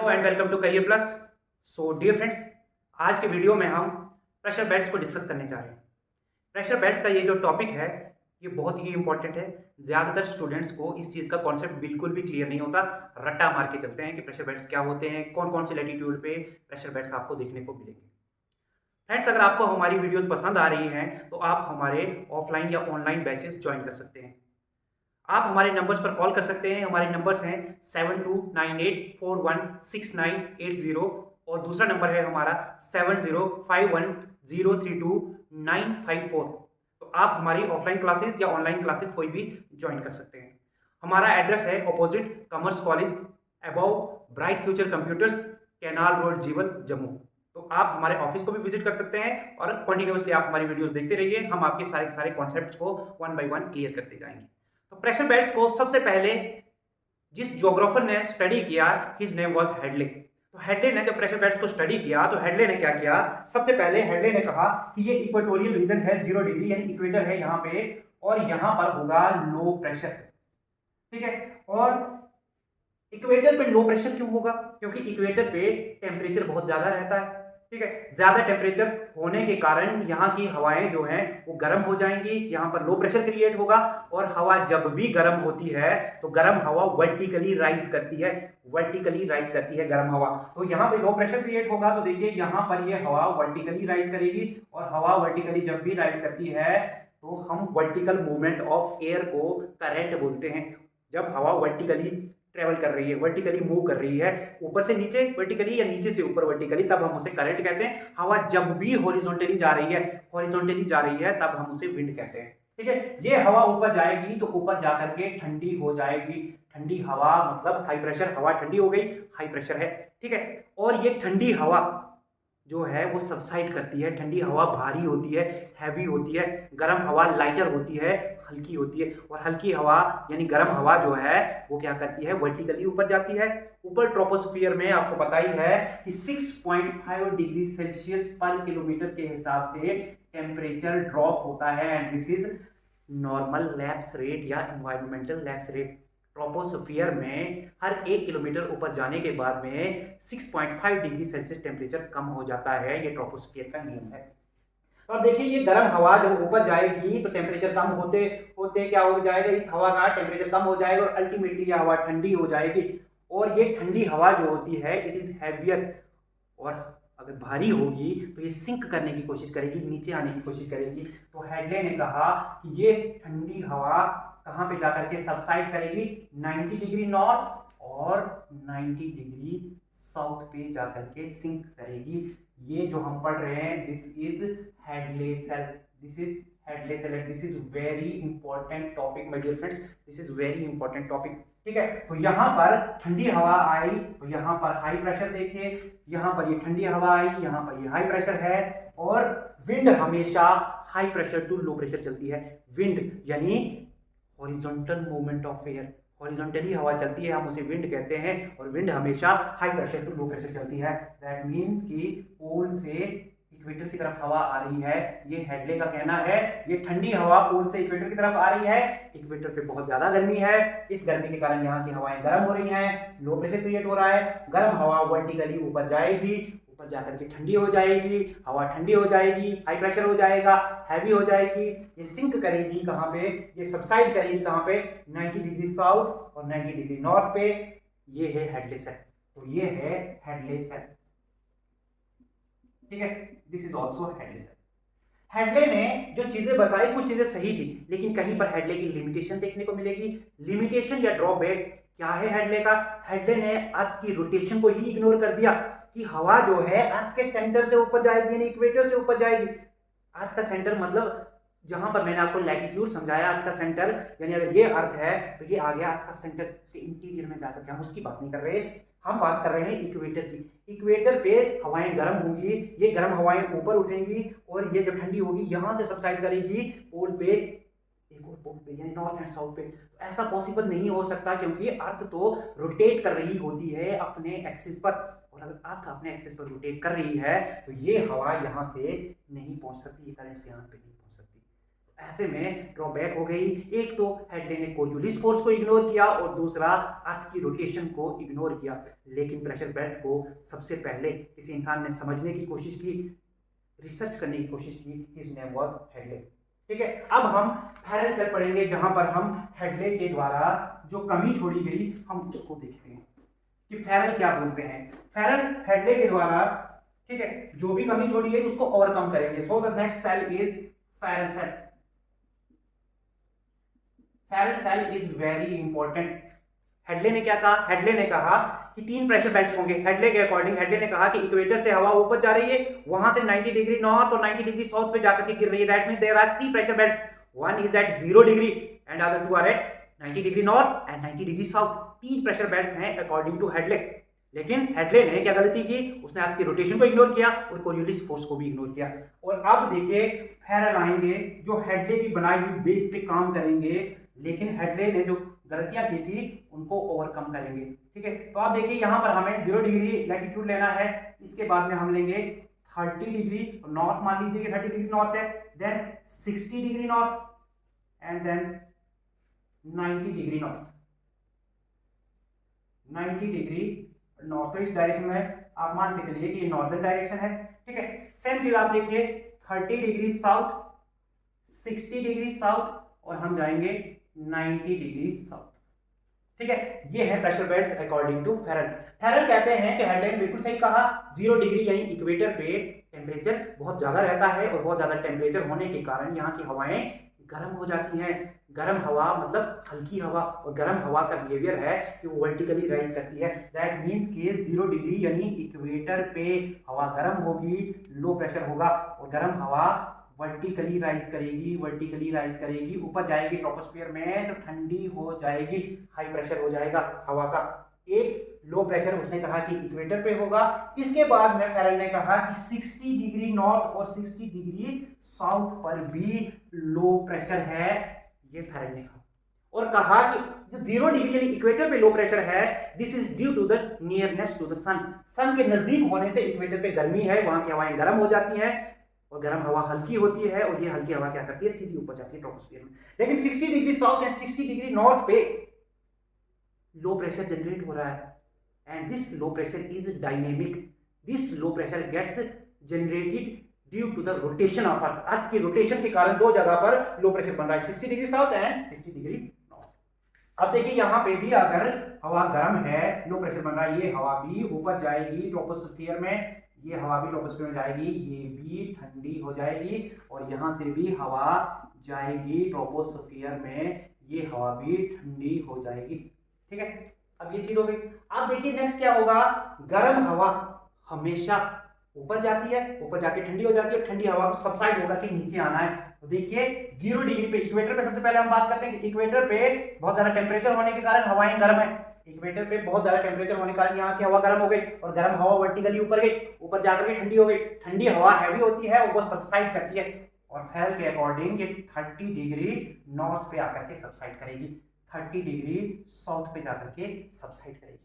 Hello and welcome to career plus. So dear friends, आज के video में हम प्रेशर बेड्स को डिस्कस करने जा रहे हैं। प्रेशर बेड्स का ये जो टॉपिक है ये बहुत ही इंपॉर्टेंट है। ज़्यादातर स्टूडेंट्स को इस चीज़ का कॉन्सेप्ट बिल्कुल भी क्लियर नहीं होता। रट्टा मार के चलते हैं कि प्रेशर बेड्स क्या होते हैं, कौन कौन से लैटिट्यूड पे प्रेशर बेड्स आपको देखने को मिलेंगे। फ्रेंड्स, अगर आपको हमारी वीडियोज़ पसंद आ रही हैं तो आप हमारे ऑफलाइन या ऑनलाइन बैचेस ज्वाइन कर सकते हैं। आप हमारे नंबर्स पर कॉल कर सकते हैं। हमारे नंबर्स हैं 7298416980 और दूसरा नंबर है हमारा 7051032954। तो आप हमारी ऑफलाइन क्लासेस या ऑनलाइन क्लासेस कोई भी ज्वाइन कर सकते हैं। हमारा एड्रेस है opposite commerce college, above bright future computers, canal road, jewel, Jammu. तो आप हमारे ऑफिस को भी विजिट कर सकते हैं और कंटिन्यूसली आप हमारी वीडियोस देखते रहिए। हम आपके सारे के सारे कॉन्सेप्ट्स को वन बाय वन क्लियर करते जाएंगे। तो प्रेशर बेड्स को सबसे पहले जिस ज्योग्राफर ने स्टडी किया, हिज नेम वाज हेडले। तो हेडले ने जब प्रेशर बेड्स को स्टडी किया तो हेडले ने क्या किया, सबसे पहले हेडले ने कहा कि ये इक्वेटोरियल रीजन है, 0 डिग्री यानी इक्वेटर है यहाँ पे, और यहाँ पर होगा लो प्रेशर। ठीक है, और इक्वेटर पे लो प्रेशर क्यों होगा? क्योंकि इक्वेटर पे टेम्परेचर बहुत ज्यादा रहता है। ठीक है, ज्यादा टेम्परेचर होने के कारण यहाँ की हवाएं जो हैं वो गर्म हो जाएंगी, यहाँ पर लो प्रेशर क्रिएट होगा, और हवा जब भी गर्म होती है तो गर्म हवा वर्टिकली राइज करती है, गर्म हवा। तो यहाँ पे लो प्रेशर क्रिएट होगा, तो देखिए यहाँ पर ये हवा वर्टिकली राइज करेगी, और हवा वर्टिकली जब भी राइज करती है तो हम वर्टिकल मूवमेंट ऑफ एयर को करंट बोलते हैं। जब हवा वर्टिकली ट्रेवल कर रही है, वर्टिकली मूव कर रही है, ऊपर से नीचे वर्टिकली या नीचे से ऊपर वर्टिकली, तब हम उसे करंट कहते हैं। हवा जब भी हॉरिजॉन्टली जा रही है तब हम उसे विंड कहते हैं। ठीक है, ये हवा ऊपर जाएगी तो ऊपर जाकर के ठंडी हो जाएगी। ठंडी हवा मतलब हाई प्रेशर हवा ठंडी हो गई, हाई प्रेशर है। ठीक है, और ये ठंडी हवा जो है वो सबसाइड करती है। ठंडी हवा भारी होती है, हैवी होती है। गर्म हवा लाइटर होती है, हल्की होती है। और हल्की हवा यानी गर्म हवा जो है वो क्या करती है, वर्टिकली ऊपर जाती है। ऊपर ट्रोपोस्फियर में आपको पता ही है कि 6.5 डिग्री सेल्सियस पर किलोमीटर के हिसाब से टेम्परेचर ड्रॉप होता है, and this is normal lapse rate या एनवायरमेंटल लैप्स रेट। ट्रोपोस्फियर में हर 1 किलोमीटर ऊपर जाने के बाद में 6.5 डिग्री सेल्सियस टेम्परेचर कम हो जाता है। ये ट्रोपोस्फियर का नियम है। तो अब देखिए, ये गर्म हवा जब ऊपर जाएगी तो टेम्परेचर कम होते होते क्या हो जाएगा, इस हवा का टेम्परेचर कम हो जाएगा, और अल्टीमेटली ये हवा ठंडी हो जाएगी। और ये ठंडी हवा जो होती है इट इज हैवियर, और अगर भारी होगी तो ये सिंक करने की कोशिश करेगी, नीचे आने की कोशिश करेगी। तो हेडले ने कहा कि ये ठंडी हवा कहाँ पे जाकर के सबसाइड करेगी, 90 डिग्री नॉर्थ और 90 डिग्री साउथ पे जाकर के सिंक करेगी। ये जो हम पढ़ रहे हैं this is Hadley cell, this is very important topic my dear friends, this is very important topic. ठीक है, तो यहाँ पर ठंडी हवा आई तो यहाँ पर हाई प्रेशर देखिए, यहाँ पर ये ठंडी हवा आई, यहाँ पर ये हाई प्रेशर है, और विंड हमेशा high pressure to low pressure चलती है। विंड यानी horizontal movement of air, horizontally हवा चलती है, हम उसे विंड कहते हैं, और विंड हमेशा high pressure to low pressure चलती है। दैट मीन्स कि पोल से इक्वेटर की तरफ हवा आ रही है। ये हेडले का कहना है, ये ठंडी हवा पोल से इक्वेटर की तरफ आ रही है। इक्वेटर पे बहुत ज्यादा गर्मी है, इस गर्मी के कारण यहाँ की हवाएं गर्म हो रही हैं, लो प्रेशर क्रिएट हो रहा है। गर्म हवा वर्टिकली ऊपर जाएगी, ऊपर जाकर के ठंडी हो जाएगी, हवा ठंडी हो जाएगी, हाई प्रेशर हो जाएगा, हैवी हो जाएगी। ये सिंक करेगी कहाँ पे, ये सबसाइड करेगी कहाँ पे, 90 डिग्री साउथ और 90 डिग्री नॉर्थ पे। ये है हेडले सेल, तो ये है हेडले सेल। ठीक है, this is also Hadley cell. Hadley ने जो चीजें बताई कुछ चीजें सही थी, लेकिन कहीं पर हेडले की लिमिटेशन देखने को मिलेगी। लिमिटेशन या ड्रॉबैक क्या है हेडले का? हेडले ने अर्थ की रोटेशन को ही इग्नोर कर दिया कि हवा जो है अर्थ के सेंटर से ऊपर जाएगी, यानी इक्वेटर से ऊपर जाएगी। अर्थ का सेंटर मतलब जहां पर मैंने आपको लैटिट्यूड समझाया, अर्थ का सेंटर यानी अगर ये अर्थ है तो ये आ गया अर्थ का सेंटर से इंटीरियर में जाकर के, हम उसकी बात नहीं कर रहे, हम बात कर रहे हैं इक्वेटर की। इक्वेटर पे हवाएं गर्म होंगी, ये गर्म हवाएं ऊपर उठेंगी, और ये जब ठंडी होगी यहां से सबसाइड करेगी पोल पे, एक और पोल पे यानी नॉर्थ एंड साउथ पे। तो ऐसा पॉसिबल नहीं हो सकता, क्योंकि अर्थ तो रोटेट कर रही होती है अपने एक्सिस पर, और अगर अर्थ अपने एक्सिस पर रोटेट कर रही है तो ये हवा यहाँ से नहीं पहुंच सकती, ये करंट से यहाँ पे नहीं पहुंच सकती। ऐसे में ड्रॉबैक हो गई, एक तो हेडले ने कोरियोलिस फोर्स को इग्नोर किया और दूसरा अर्थ की रोटेशन को इग्नोर किया। लेकिन प्रेशर बेल्ट को सबसे पहले किसी इंसान ने समझने की कोशिश की, रिसर्च करने की कोशिश की, हिज नेम वाज हेडले। ठीक है, अब हम फैरेल सेल पढ़ेंगे जहां पर हम हेडले के द्वारा जो कमी छोड़ी गई हम उसको देखते हैं कि फैरेल क्या बोलते हैं। फैरेल हेडले के द्वारा, ठीक है, जो भी कमी छोड़ी गई उसको ओवरकम करेंगे। So the next cell is Ferrel cell. Ferrel cell is very important. Hadley ने क्या कहा? हेडले ने कहा कि 3 प्रेशर बेल्ट्स होंगे। हेडले के अकॉर्डिंग हेडले ने कहा कि इक्वेटर से हवा ऊपर जा रही है, वहां से 90 डिग्री नॉर्थ और 90 डिग्री साउथ पे जाकर के गिर रही है। That means there are 3 pressure belts, one is at 0 degree and other 2 are at 90 degree north and 90 degree south. 3 pressure belts हैं अकॉर्डिंग टू हेडले। लेकिन हेडले ने क्या गलती की? उसने अर्थ की रोटेशन को इग्नोर किया और कोरियोलिस फोर्स को भी इग्नोर किया। और अब देखिए फैरेल आएंगे जो हेडले की बनाई हुई बेस पे काम करेंगे, लेकिन हेडले ने जो गलतियां की थी उनको ओवरकम करेंगे। ठीक है, तो आप देखिए यहां पर हमें 0 डिग्री लैटिट्यूड लेना है, इसके बाद में हम लेंगे 30 डिग्री नॉर्थ, मान लीजिए कि 30 डिग्री नॉर्थ है, then 60 degree north and then 90 degree north. 90 degree north, तो इस डायरेक्शन में आप मान के चलिए कि ये नॉर्दर्न डायरेक्शन है। ठीक है, सेम चीज आप देखिए 30 डिग्री साउथ, 60 डिग्री साउथ और हम जाएंगे 90 डिग्री साउथ। ठीक है, ये है pressure belts according to Ferrel. Ferrel कहते हैं कि हेडले ने बिल्कुल सही कहा, 0 डिग्री यानी इक्वेटर पे टेम्परेचर बहुत ज्यादा रहता है और बहुत ज्यादा टेम्परेचर होने के कारण यहाँ की हवाएं गर्म हो जाती हैं। गर्म हवा मतलब हल्की हवा, और गर्म हवा का बिहेवियर है कि वो वर्टिकली राइज करती है। दैट मीन्स कि 0 डिग्री यानी इक्वेटर पे हवा गर्म होगी, लो प्रेशर होगा, और गर्म हवा वर्टिकली राइज करेगी, वर्टिकली राइज करेगी, ऊपर जाएगी ट्रोपोस्फियर में तो ठंडी हो जाएगी, हाई प्रेशर हो जाएगा हवा का। एक लो प्रेशर उसने कहा कि इक्वेटर पे होगा। इसके बाद में फैरेल ने कहा कि 60 डिग्री नॉर्थ और 60 डिग्री साउथ पर भी लो प्रेशर है, ये फैरेल ने कहा। और कहा कि जो 0 डिग्री यानी इक्वेटर पे लो प्रेशर है, this is due to the nearness to the sun. Sun के नजदीक होने से इक्वेटर पे गर्मी है, वहां की हवाएं गर्म हो जाती हैं और गर्म हवा हल्की होती है, और ये हल्की हवा क्या करती है? सीधी ऊपर जाती है ट्रोपोस्फियर में। लेकिन 60 degree south and 60 degree north पे लो प्रेशर जनरेट हो रहा है, and this low pressure is dynamic. This low pressure gets generated due to the rotation of earth. Earth की रोटेशन के कारण दो जगह पर लो प्रेशर बन रहा है, 60 degree south and 60 degree north. अब देखिए यहां पे भी अगर हवा गर्म है, लो प्रेशर बन रहा है, ये हवा भी ऊपर जाएगी ट्रोपोस्फियर में, ये हवा भी ट्रोपोस्फियर में जाएगी, ये भी ठंडी हो जाएगी, और यहां से भी हवा जाएगी ट्रोपोस्फियर में, ये हवा भी ठंडी हो जाएगी। ठीक है, अब ये चीज हो गई। अब देखिए नेक्स्ट क्या होगा? गर्म हवा हमेशा ऊपर जाती है, ऊपर जाके ठंडी हो जाती है, और ठंडी हवा को सबसाइड होकर के नीचे आना है। तो देखिए 0 डिग्री पे इक्वेटर पे सबसे पहले हम बात करते हैं कि इक्वेटर पे बहुत ज्यादा टेम्परेचर होने के कारण हवाएं गर्म है। इक्वेटर पे बहुत ज्यादा टेम्परेचर होने के कारण यहाँ की हवा गर्म हो गई, और गर्म हवा वर्टिकली ऊपर गई, ऊपर जाकर के ठंडी हो गई। ठंडी हवा हैवी होती है और वो सबसाइड करती है, और फैरेल के अकॉर्डिंग ये 30 डिग्री नॉर्थ पे आकर के सबसाइड करेगी, 30 डिग्री साउथ पे जाकर के सबसाइड करेगी।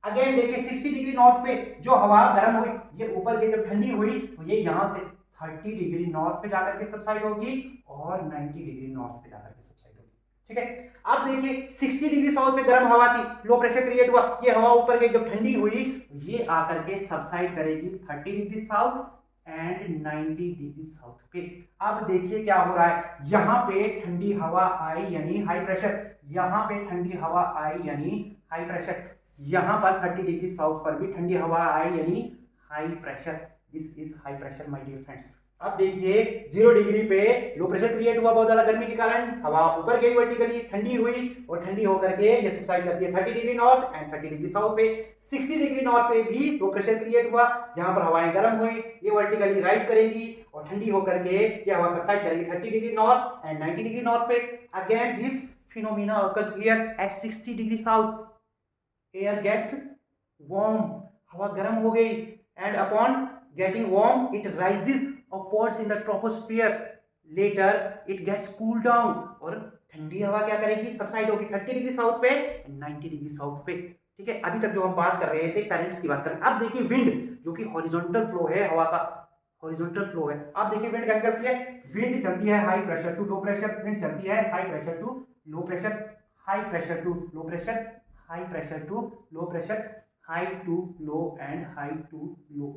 अगेन देखिए 60 डिग्री नॉर्थ पे जो हवा गर्म हुई, ये ऊपर गई, जब ठंडी हुई तो ये यहां से 30 डिग्री नॉर्थ पे जाकर के सबसाइड होगी, और 90 डिग्री नॉर्थ पे जाकर के सबसाइड होगी। ठीक है, अब देखिए 60 डिग्री साउथ पे गर्म हवा थी, लो प्रेशर क्रिएट हुआ, ये हवा ऊपर गई, जब ठंडी हुई तो ये आकर के सबसाइड करेगी 30 degree south and 90 degree south पे। अब देखिए क्या हो रहा है, यहाँ पे ठंडी हवा आई यानी हाई प्रेशर, यहाँ पे ठंडी हवा आई यानी हाई प्रेशर, यहां पर 30 डिग्री साउथ पर भी ठंडी हवा आई यानी high pressure. This is high pressure my dear friends. अब देखिए 0 डिग्री पे लो प्रेशर क्रिएट हुआ बहुत ज्यादा गर्मी के कारण, हवा ऊपर गई वर्टिकली, ठंडी हुई, और ठंडी होकर के ये सबसाइड करती है 30 degree north and 30 degree south पे। 60 डिग्री नॉर्थ पे भी लो प्रेशर क्रिएट हुआ, जहां पर हवाएं गर्म हुई, ये वर्टिकली राइज करेंगी और ठंडी होकर के ये हवा सबसाइड करेगी 30 degree north and 90 degree north पे। Again this phenomena occurs here at 60 degree south. Air gets warm, हवा गर्म हो गई, and upon getting warm it rises upwards in the troposphere, later it gets cool down, और ठंडी हवा क्या करेगी? सबसाइड होगी 30 डिग्री साउथ पे एंड 90 डिग्री साउथ पे। ठीक है, अभी तक जो हम बात कर रहे थे करंट्स की बात कर रहे हैं। अब देखिए विंड जो कि हॉरिजॉन्टल फ्लो है हवा का, हॉरिजॉन्टल फ्लो है। आप देखिए विंड कैसे चलती है, विंड चलती है high pressure to low pressure, wind चलती है high pressure to low pressure, high pressure to low pressure, high pressure to low pressure, high to low and high to low.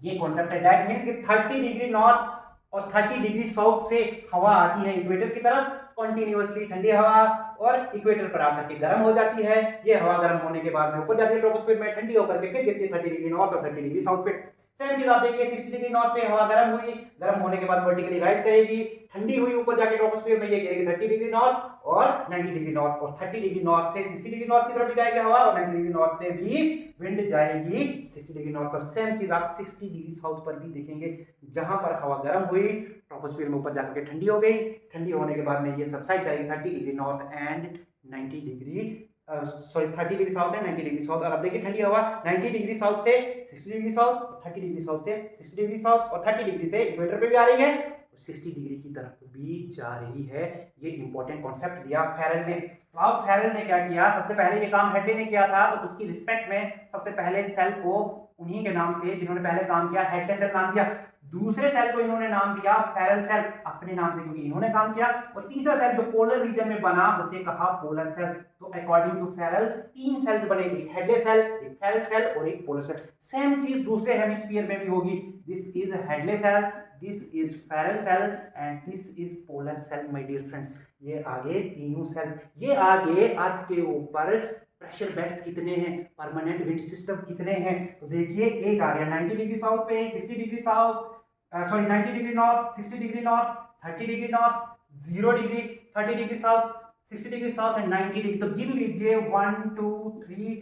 ये कॉन्सेप्ट है। That means कि 30 degree north और 30 degree south से हवा आती है इक्वेटर की तरफ कॉन्टिन्यूअसली ठंडी हवा, और इक्वेटर पर आकर के गर्म हो जाती है। ये हवा गर्म होने के बाद में ऊपर जाती है ट्रोपोस्फीयर में, ठंडी होकर के फिर गिरती है 30 डिग्री नॉर्थ और 30 डिग्री साउथ पे। सेम चीज आप देखिए 60 डिग्री नॉर्थ पे हवा गर्म हुई, गर्म होने के बाद वर्टिकली राइज करेगी, ठंडी हुई ऊपर जाके ट्रोपोस्फीयर में, ये गिरेगी 30 डिग्री नॉर्थ और 90 डिग्री नॉर्थ, और 30 डिग्री नॉर्थ से 60 डिग्री नॉर्थ की तरफ भी जाएगी हवा, और 90 डिग्री नॉर्थ से भी विंड जाएगी 60 डिग्री नॉर्थ पर। सेम चीज आप 60 डिग्री साउथ पर भी देखेंगे, जहां पर हवा गर्म हुई ट्रोपोस्फीयर में ऊपर जाकर के ठंडी हो गई, ठंडी होने के बाद में ये सबसाइड करेगी 30 degree north and 90 degree 30 degree south है 90 डिग्री साउथ। और अब देखिए ठंडी हवा 90 डिग्री साउथ से 60 डिग्री साउथ, 30 डिग्री साउथ से 60 डिग्री साउथ, और 30 डिग्री से इक्वेटर पे भी आ रही है, 60 डिग्री की तरफ भी जा रही है। ये इंपॉर्टेंट कॉन्सेप्ट दिया फेरेल ने। तो अब फेरेल ने क्या किया, सबसे पहले ये काम हेडले ने किया था, तो उसकी रिस्पेक्ट में सबसे पहले सेल को उन्हीं के नाम से जिन्होंने पहले काम किया हेडले सेल नाम दिया, दूसरे सेल को इन्होंने नाम दिया फेरेल सेल अपने नाम से क्योंकि इन्होंने काम किया, और तीसरा सेल जो पोलर रीजन में बना उसे कहा पोलर सेल। तो अकॉर्डिंग टू फेरेल 3 सेल्स बने, एक हेडले सेल, एक फेरेल सेल और एक पोलर सेल। सेम चीज दूसरे हेमिस्फीयर में भी होगी। This is Hadley cell, this is Ferrel cell and this is polar cell my dear friends. ये आगे तीनों सेल्स, ये आगे अर्थ के ऊपर प्रेशर बेल्ट्स कितने हैं, परमानेंट विंड सिस्टम कितने हैं, तो देखिए एक आ गया 90 डिग्री साउथ पे, 60 degree south, 90 degree north, 60 degree north, 30 degree north, 0 degree, 30 degree south, 60 degree south and 90 degree. तो गिन लीजिए 1 2 3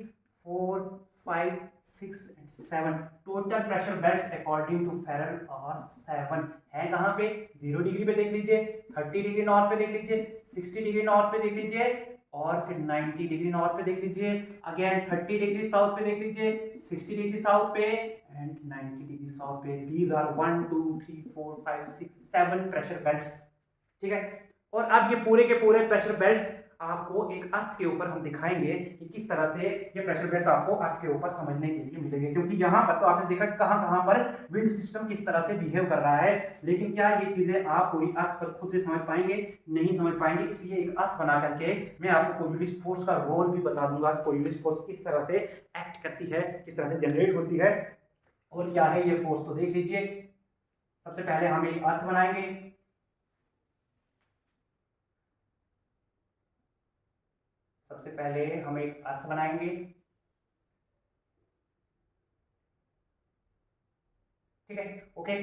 4 5 6 and 7 total pressure belts according to Ferrel और 7 है। कहां पे, 0 डिग्री पे देख लीजिए, 30 डिग्री नॉर्थ पे देख लीजिए, 60 डिग्री नॉर्थ पे देख लीजिए, और फिर 90 डिग्री नॉर्थ पे देख लीजिए, अगेन 30 डिग्री साउथ पे देख लीजिए, 60 डिग्री साउथ पे एंड 90 डिग्री साउथ पे। दीज आर 1 2 3 4 5 6 7 प्रेशर बेल्ट्स, ठीक है। और अब ये पूरे के पूरे प्रेशर बेल्ट्स आपको एक अर्थ के ऊपर हम दिखाएंगे कि किस तरह से ये प्रेशर बेल्ट्स आपको अर्थ के ऊपर समझने के लिए मिलेंगे, क्योंकि यहाँ पर तो आपने देखा कहां कहां पर विंड सिस्टम किस तरह से बिहेव कर रहा है, लेकिन क्या ये चीजें आप पूरी अर्थ पर खुद से समझ पाएंगे, नहीं समझ पाएंगे। इसलिए एक अर्थ बना करके मैं आपको कोरियोलिस फोर्स का रोल भी बता दूंगा, कोरियोलिस फोर्स किस तरह से एक्ट करती है, किस तरह से जनरेट होती है और क्या है ये फोर्स। तो देख लीजिए, सबसे पहले हम एक अर्थ बनाएंगे, सबसे पहले हम एक अर्थ बनाएंगे, ठीक है, ओके।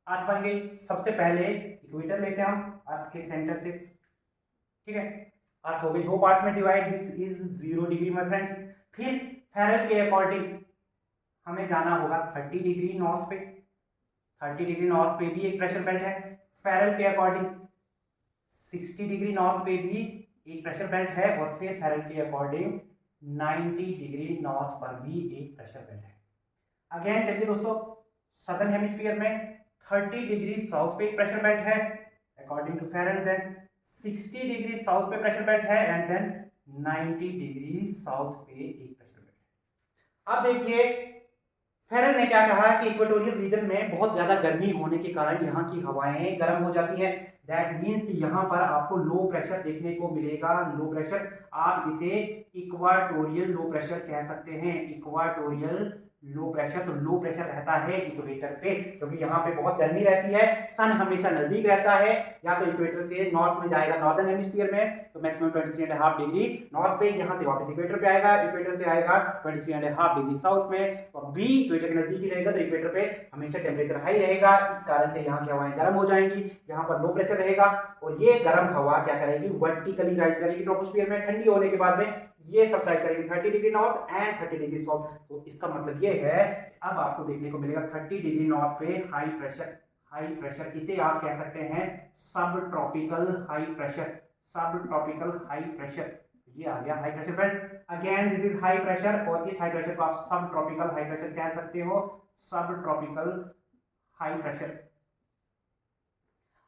अर्थ बन गई, सबसे पहले इक्वेटर लेते हैं हम अर्थ के सेंटर से, ठीक है। अर्थ हो गई 2 पार्ट्स में divide, this is 0 degree my friends. फिर फेरेल के अकॉर्डिंग हमें जाना होगा 30 डिग्री नॉर्थ पे, 30 डिग्री नॉर्थ पे भी एक प्रेशर बेल्ट है। फेरेल के अकॉर्डिंग 60 डिग्री नॉर्थ पे भी एक प्रेशर बेल्ट है, और फिर फेरेल के अकॉर्डिंग 90 डिग्री नॉर्थ पर भी एक प्रेशर बेल्ट है। अगेन चलिए दोस्तों, सदर्न हेमिस्फीयर में 30 डिग्री साउथ पे एक प्रेशर बेल्ट है according to Ferrel, then 60 degree south पे प्रेशर बेल्ट है, एंड देन 90 डिग्री साउथ पे एक प्रेशर बेल्ट है। अब देखिए फेरेल ने क्या कहा कि इक्वेटोरियल रीजन में बहुत ज्यादा गर्मी होने के कारण यहाँ की हवाएं गर्म हो जाती है। दैट मीन्स कि यहाँ पर आपको लो प्रेशर देखने को मिलेगा। लो प्रेशर, आप इसे इक्वाटोरियल लो प्रेशर कह सकते हैं, इक्वाटोरियल लो प्रेशर। तो लो प्रेशर रहता है इक्वेटर पे, क्योंकि यहाँ पे बहुत गर्मी रहती है, सन हमेशा नजदीक रहता है, या तो इक्वेटर से नॉर्थ में जाएगा नॉर्दर्न हेमिस्फीयर में तो मैक्सिमम 23.5 डिग्री नॉर्थ पे, यहाँ से वापस इक्वेटर पे आएगा, इक्वेटर से आएगा 23.5 डिग्री साउथ में, तो भी इक्वेटर के नजदीक ही रहेगा, तो इक्वेटर पे हमेशा टेम्परेचर हाई रहेगा। इस कारण से यहाँ की हवाएं गर्म हो जाएंगी, यहाँ पर लो प्रेशर रहेगा, और ये गर्म हवा क्या करेगी, वर्टिकली राइज करेगी ट्रोपोस्फियर में, ठंडी होने के बाद में ये सबसाइड करेगी 30 degree north and 30 degree south. तो इसका मतलब ये है, अब आपको देखने को मिलेगा 30 डिग्री नॉर्थ पे हाई प्रेशर, इसे आप कह सकते हैं सब ट्रॉपिकल हाई प्रेशर, सब ट्रॉपिकल हाई प्रेशर, ये आ गया high pressure belt. Again this is high pressure, और इस हाई प्रेशर को आप सब ट्रॉपिकल हाई प्रेशर कह सकते हो, सब ट्रॉपिकल हाई प्रेशर।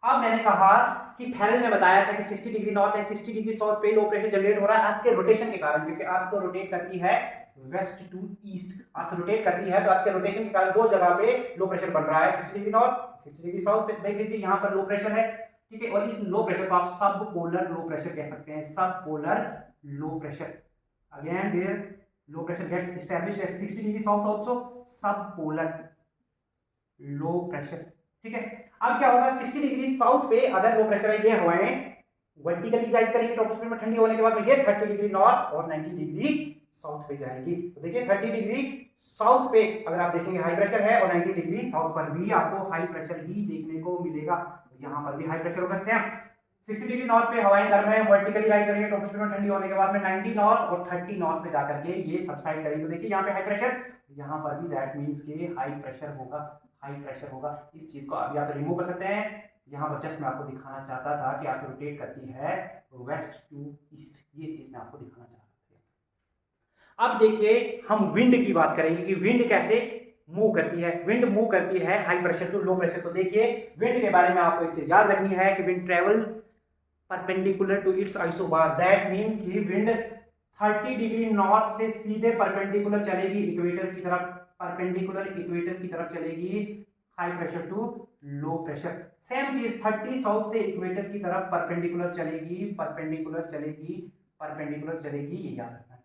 अब मैंने कहा कि फेरेल ने बताया था कि 60 degree north and 60 degree south पे लो प्रेशर जनरेट हो रहा है अर्थ के रोटेशन के कारण, क्योंकि अर्थ तो रोटेट करती है west to east. Earth rotate करती है तो अर्थ के रोटेशन के कारण दो जगह पे लो प्रेशर बन रहा है, 60 डिग्री नॉर्थ, 60 डिग्री साउथ पे। देख लीजिए यहाँ पर लो प्रेशर है, ठीक है, और इस लो प्रेशर को आप सब पोलर लो प्रेशर कह सकते हैं, sub polar low pressure. Again there low pressure gets established at 60 degree south also, sub polar low pressure, ठीक है। अब क्या होगा, 60 डिग्री साउथ पे अगर लो प्रेशर है, ये हवाएं वर्टिकली राइज करेंगे ट्रोपोस्फीयर में, ठंडी होने के बाद में ये 30 डिग्री नॉर्थ और 90 डिग्री साउथ पे जाएंगी। तो देखिए 30 डिग्री साउथ पे अगर आप देखेंगे हाई प्रेशर है, और 90 डिग्री साउथ पर भी आपको हाई प्रेशर ही देखने को मिलेगा। तो यहाँ पर भी हाई प्रेशर होगा सेम। 60 डिग्री नॉर्थ पे हवाएं गर्म है, वर्टिकली राइज करेंगे ट्रोपोस्फीयर में, ठंडी होने के बाद में 90 नॉर्थ और 30 नॉर्थ पे जाकर के ये सबसाइड करेंगे। तो देखिए यहाँ पे हाई प्रेशर, यहाँ पर भी दैट मीन्स के हाई प्रेशर होगा, हाई प्रेशर होगा। इस चीज को आप या तो रिमूव कर सकते हैं, यहाँ पर जस्ट मैं आपको दिखाना चाहता था कि अर्थ रोटेट करती है वेस्ट टू ईस्ट, ये चीज मैं आपको दिखाना चाहता था। अब देखिए हम विंड की बात करेंगे कि विंड कैसे मूव करती है। विंड मूव करती है high pressure to low pressure. तो देखिए विंड के बारे में आपको एक चीज याद रखनी है कि wind travels perpendicular to its isobar. That means कि विंड 30 डिग्री नॉर्थ से सीधे परपेंडिकुलर चलेगी इक्वेटर की तरफ, परपेंडिकुलर इक्वेटर की तरफ चलेगी high pressure to low pressure. Same चीज 30 साउथ से इक्वेटर की तरफ परपेंडिकुलर चलेगी, परपेंडिकुलर चलेगी, परपेंडिकुलर चलेगी, ये याद रखना है।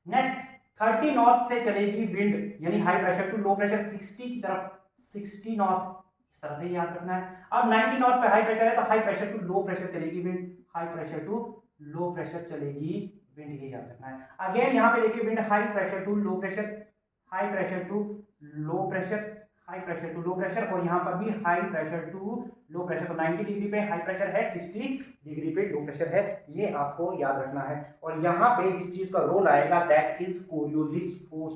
नेक्स्ट 30 नॉर्थ से चलेगी विंड, यानी high pressure to low pressure 60 की तरफ, 60 नॉर्थ, इस तरह से याद रखना है। अब 90 नॉर्थ पे हाई प्रेशर है तो high pressure to low pressure चलेगी wind, high pressure to low pressure चलेगी विंड, ये याद रखना है। अगेन यहाँ पे देखिए wind high pressure to low pressure, high pressure to low pressure, high pressure to low pressure, और यहाँ पर भी high pressure to low pressure. तो 90 डिग्री पे हाई प्रेशर है, 60 डिग्री पे लो प्रेशर है, ये आपको याद रखना है। और यहाँ पे जिस चीज का रोल आएगा that is Coriolis force,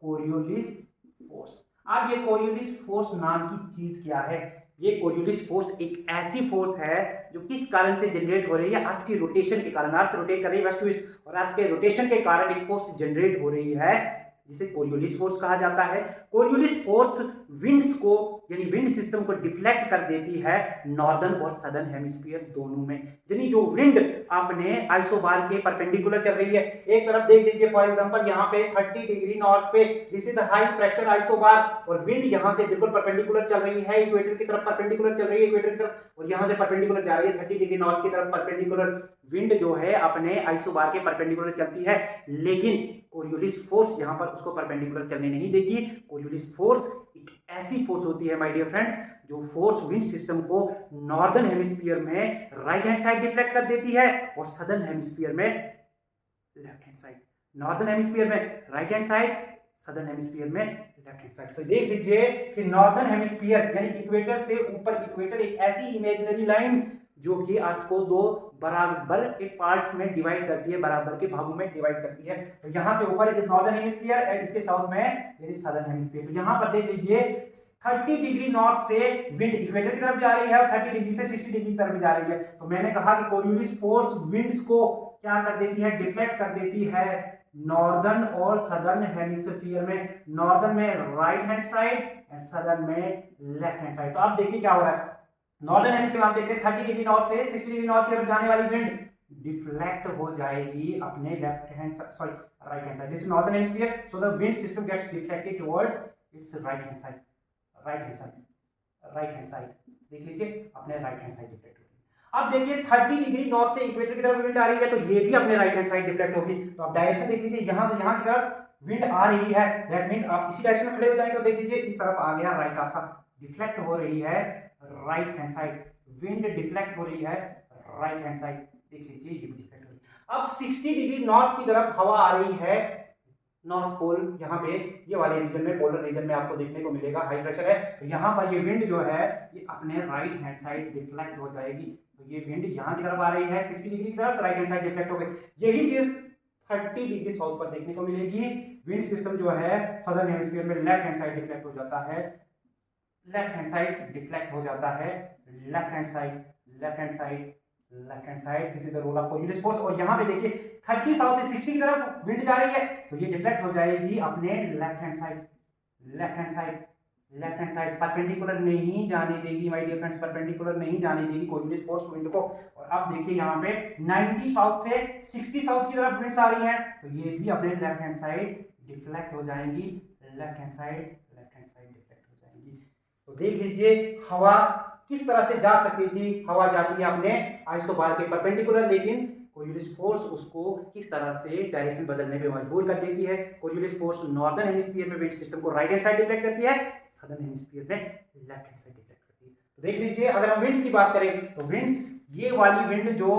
Coriolis force. अब ये कोरियोलिस फोर्स नाम की चीज क्या है? ये कोरियोलिस फोर्स एक ऐसी फोर्स है जो किस कारण से जनरेट हो रही है? अर्थ की रोटेशन के कारण। अर्थ रोटेट कर रही है वेस्ट टू ईस्ट, और अर्थ के रोटेशन के कारण एक फोर्स जनरेट हो रही है जिसे कोरियोलिस फोर्स कहा जाता है। कोरियोलिस फोर्स विंड्स को यानी विंड सिस्टम को डिफ्लेक्ट कर देती है नॉर्दर्न और सदर्न हेमिस्फीयर दोनों में। यानी जो विंड अपने आइसोबार के परपेंडिकुलर चल रही है, एक तरफ देख लीजिए फॉर एग्जांपल यहाँ पे 30 डिग्री नॉर्थ पे this is high pressure isobar, और विंड यहाँ से बिल्कुल परपेंडिकुलर चल रही है, इक्वेटर की तरफ परपेंडिकुलर चल रही है, इक्वेटर की तरफ, और यहाँ से परपेंडिकुलर जा रही है 30 डिग्री नॉर्थ की तरफ परपेंडिकुलर। विंड जो है अपने आइसोबार के परपेंडिकुलर चलती है, लेकिन कोरियोलिस फोर्स यहाँ पर उसको परपेंडिकुलर चलने नहीं देगी। कोरियोलिस फोर्स एक ऐसी फोर्स होती है माय डियर फ्रेंड्स जो फोर्स विंड सिस्टम को नॉर्दर्न हेमिस्फीयर में राइट हैंड साइड डिफ्लेक्ट कर देती है और सदर्न हेमिस्फीयर में left hand side. Northern hemisphere में right hand side, southern hemisphere में लेफ्ट हैंड साइड। तो देख लीजिए कि नॉर्दर्न हेमिस्फीयर यानी इक्वेटर से ऊपर, इक्वेटर एक ऐसी इमेजिनरी लाइन जो कि अर्थ को दो बराबर के पार्ट्स में डिवाइड करती है, बराबर के भागों में डिवाइड करती है। तो यहाँ से ऊपर इस नॉर्दर्न हेमिस्फीयर और इसके साउथ में यानी सदर्न हेमिस्फीयर। तो यहाँ पर देख लीजिए 30 डिग्री नॉर्थ से विंड इक्वेटर की तरफ जा रही है और 30 डिग्री से 60 डिग्री की तरफ जा रही है। तो मैंने कहा कि कोरियोलिस फोर्स विंड्स को क्या कर देती है? डिफ्लेक्ट कर देती है नॉर्दर्न और सदर्न हेमिस्फीयर में, नॉर्दर्न में right hand side and southern में लेफ्ट हैंड साइड। तो आप देखिए क्या हो रहा है, नॉर्दर्न हेमिस्फीयर आप देखते हैं 30 डिग्री नॉर्थ से 60 डिग्री नॉर्थ की तरफ जाने वाली विंड डिफ्लेक्ट हो जाएगी अपने left hand sorry right hand side. This is northern hemisphere, so the wind system gets deflected towards its right hand side, right hand side, right hand side. देख लीजिए अपने राइट हैंड साइड डिफ्लेक्ट होगी। अब देखिए 30 degree north से equator की तरफ wind आ रही है तो ये भी अपने राइट हैंड साइड डिफ्लेक्ट होगी। तो आप डायरेक्शन देख लीजिए, यहां से यहां की तरफ विंड आ रही है, दैट मींस आप इसी डायरेक्शन में खड़े हो जाएंगे तो देख लीजिए इस तरफ आ गया राइट, आपका डिफ्लेक्ट हो रही है right hand side, wind deflect हो रही है राइट हैंड साइड। देख लीजिए ये भी डिफ्लेक्ट हो रही है। अब 60 डिग्री नॉर्थ की तरफ हवा आ रही है, नॉर्थ पोल यहाँ पे ये वाले रीजन में, पोलर रीजन में आपको देखने को मिलेगा हाई प्रेशर है। तो यहाँ पर ये विंड जो है ये अपने राइट हैंड साइड डिफ्लेक्ट हो जाएगी। तो ये विंड यहाँ की तरफ आ रही है 60 डिग्री की तरफ, तो राइट हैंड साइड डिफ्लेक्ट हो गई। यही चीज 30 डिग्री साउथ पर देखने को मिलेगी। विंड सिस्टम जो है सदर्न हेमिस्फीयर में लेफ्ट हैंड साइड डिफ्लेक्ट हो जाता है, लेफ्ट हैंड साइड डिफ्लेक्ट हो जाता है, left hand side, left hand side, left hand side. This is the role of Coriolis force. और यहाँ पे देखिए 30 साउथ से 60 की तरफ विंड जा रही है तो ये डिफ्लेक्ट हो जाएगी अपने left hand side, left hand side, left hand side. Perpendicular नहीं जाने देगी माय डियर फ्रेंड्स, परपेंडिकुलर नहीं जाने देगी कोरियोलिस फोर्स विंड को। और अब देखिए यहाँ पे 90 साउथ से 60 साउथ की तरफ विंड्स आ रही हैं तो ये भी अपने लेफ्ट हैंड साइड डिफ्लेक्ट हो जाएंगी, लेफ्ट हैंड साइड डिफ्लेक्ट हो जाएंगी। तो देख लीजिए हवा किस तरह से जा सकती थी, हवा जाती है अपने आइसोबार के परपेंडिकुलर, लेकिन कोरियोलिस फोर्स उसको किस तरह से डायरेक्शन बदलने पे मजबूर कर देती है। कोरियोलिस फोर्स नॉर्दर्न हेमिस्फीयर में विंड सिस्टम को राइट हैंड साइड डिफ्लेक्ट करती है, सदर्न हेमिस्फीयर में लेफ्ट हैंड साइड डिफ्लेक्ट करती है। तो देख लीजिए अगर हम विंड्स की बात करें तो विंड्स, ये वाली विंड जो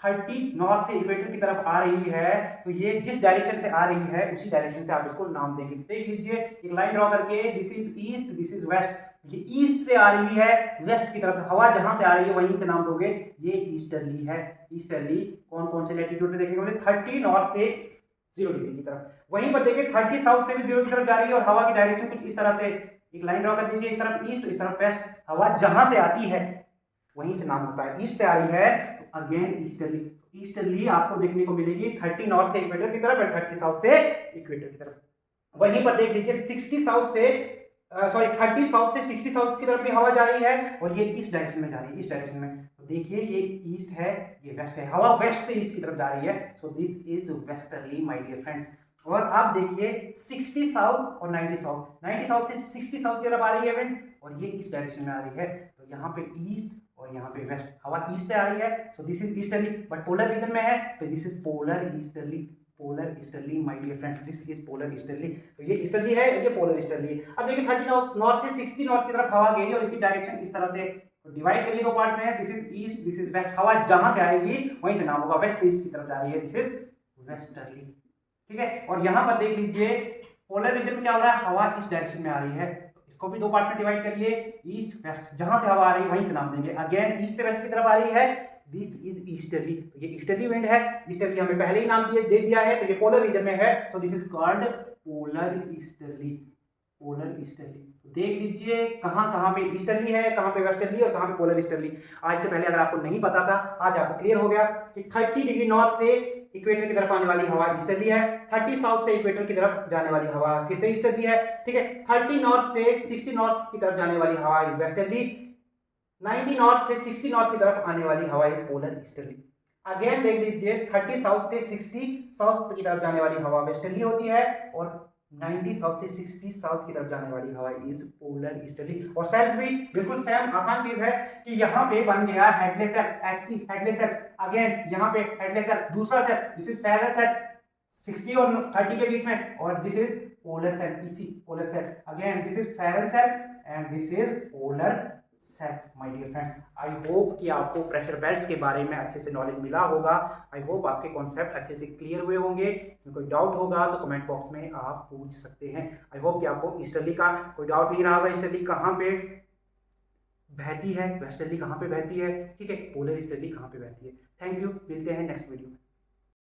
30 नॉर्थ से इक्वेटर की तरफ आ रही है, तो ये जिस डायरेक्शन से आ रही है उसी डायरेक्शन से आप इसको नाम देंगे। देख लीजिए एक लाइन ड्रॉ करके, this is east, this is west. ये ईस्ट से आ रही है वेस्ट की तरफ, हवा जहां से आ रही है वहीं से नाम दोगे, ये ईस्टर्ली है। ईस्टर्ली कौन कौन से लैटिट्यूड में देखेंगे बोले 30 नॉर्थ से 0 डिग्री की तरफ। वहीं पर देखिए 30 साउथ से भी 0 की तरफ जा रही है और हवा की डायरेक्शन कुछ इस तरह से, एक लाइन ड्रॉ कर दीजिए, इस तरफ ईस्ट, इस तरफ वेस्ट। हवा जहां से आती है वहीं से नाम होता है। ईस्ट से आ रही है तो अगेन ईस्टर्ली। ईस्टर्ली आपको देखने को मिलेगी 30 नॉर्थ से इक्वेटर की तरफ और 30 साउथ से इक्वेटर की तरफ। वहीं पर देख लीजिए 60 साउथ से 30 साउथ से 60 साउथ की तरफ भी हवा जा रही है और ये इस डायरेक्शन में जा रही है, इस डायरेक्शन में। तो देखिए ये ईस्ट है, ये वेस्ट है, हवा वेस्ट से ईस्ट की तरफ जा रही है। So this is westerly my dear friends. और आप देखिए 60 साउथ और 90 साउथ, 90 साउथ से 60 साउथ की तरफ आ रही है विंड और ये इस डायरेक्शन में आ रही है। तो यहाँ पे ईस्ट और यहाँ पे वेस्ट, हवा ईस्ट से आ रही है, so this is easterly. But polar region में है तो this is polar easterly, polar easterly my dear friends, this is polar easterly. तो ये ईस्टर्ली है, ये पोलर ईस्टर्ली है। अब देखिए 30 नॉर्थ से 60 नॉर्थ की तरफ हवा गई और इसकी डायरेक्शन इस तरह से डिवाइड करिए दो पार्ट में, this is east, this is west. हवा जहां से आएगी वहीं से नाम होगा, वेस्ट ईस्ट की तरफ जा रही है, दिस इज वेस्टर्ली। ठीक है, और यहां पर देख लीजिए पोलर रीजन में क्या हो रहा है, हवा इस डायरेक्शन में आ रही है, इसको भी दो पार्ट में डिवाइड करिए, ईस्ट वेस्ट। जहां से हवा आ रही है वहीं से नाम देंगे। अगेन ईस्ट से वेस्ट की तरफ आ रही है, दिस इज ईस्टर्ली। तो ये ईस्टर्ली विंड है, ईस्टर्ली हमें पहले ही नाम दे दिया है, तो ये पोलर रीजन में है, तो this is called polar easterly, polar easterly. देख लीजिए कहां कहां पे ईस्टर्ली है, कहां पे वेस्टर्ली और कहां पे पोलर ईस्टर्ली। आज से पहले अगर आपको नहीं पता था, आज आपको क्लियर हो गया कि 30 डिग्री नॉर्थ से इक्वेटर की तरफ आने वाली हवा ईस्टर्ली है, 30 साउथ से इक्वेटर की तरफ जाने वाली हवा फिर से ईस्टर्ली है। ठीक है, 30 नॉर्थ से 60 नॉर्थ की तरफ जाने वाली हवा इज वेस्टर्ली, 90 नॉर्थ से 60 नॉर्थ की तरफ आने वाली हवा इज पोलर ईस्टर्ली। अगेन देख लीजिए 30 साउथ से 60 साउथ की तरफ जाने वाली हवा वेस्टर्ली होती है और 90 साउथ से 60 साउथ की तरफ जाने वाली हवा इज पोलर ईस्टर्ली। और सेल्स भी बिल्कुल सेम आसान चीज है कि यहाँ पे बन गया हेडलेस सेल, एक्सी हेडलेस सेल। अगेन यहाँ पे हेडलेस सेल, दूसरा cell, this is Ferrel cell 60 और 30 के बीच में, और दिस इज पोलर सेल, इसी polar cell. Again this is Ferrel cell and this is polar cell my dear friends. I hope कि आपको प्रेशर बेल्ट्स के बारे में अच्छे से नॉलेज मिला होगा। आई होप आपके कॉन्सेप्ट अच्छे से क्लियर हुए होंगे। इसमें कोई डाउट होगा तो कमेंट बॉक्स में आप पूछ सकते हैं। आई होप कि आपको ईस्टर्ली का कोई डाउट नहीं रहा होगा, ईस्टर्ली कहाँ पे बहती है, वेस्टर्ली कहाँ पे बहती है, ठीक है, पोलर ईस्टर्ली कहाँ पे बहती है। थैंक यू, मिलते हैं नेक्स्ट वीडियो में।